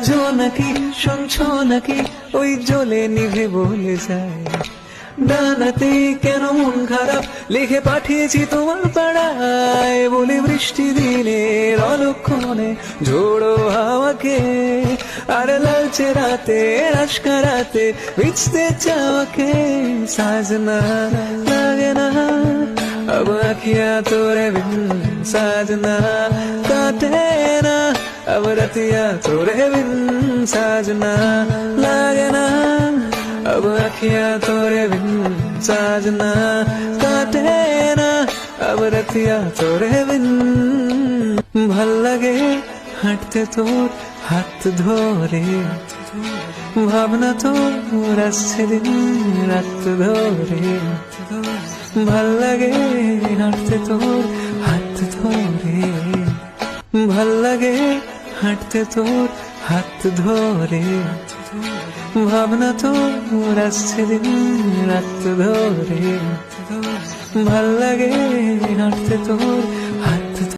বোঝো নাকি শুনছো নাকি ওই জ্বলে নিভে বলে যায় ডানাতে কেন মন খারাপ লিখে পাঠিয়েছি তোমার পাড়ায় বলে বৃষ্টি দিনের অলক্ষণে ঝোড়ো হাওয়াকে আর লালচে রাতে আশকা রাতে ভিজতে চাওয়াকে সাজনা লাগে না अब अखियां तोरे बिन साजना काटे ना अब रतिया तोरे बिन साजना लागे ना अब अखियां तोरे बिन साजना काटे ना अब रतिया तोरे बिन ভাল লাগে হাঁটতে তোর হাত ধরে ভাবনা তোর আসছে দিন রাত ধরে ভাল লাগে হাঁটতে তোর হাত ধরে ভাল লাগে হাঁটতে তোর হাত ধরে ভাবনা তোর আসছে দিন রাত ধরে ভাল লাগে হাঁটতে তোর হাত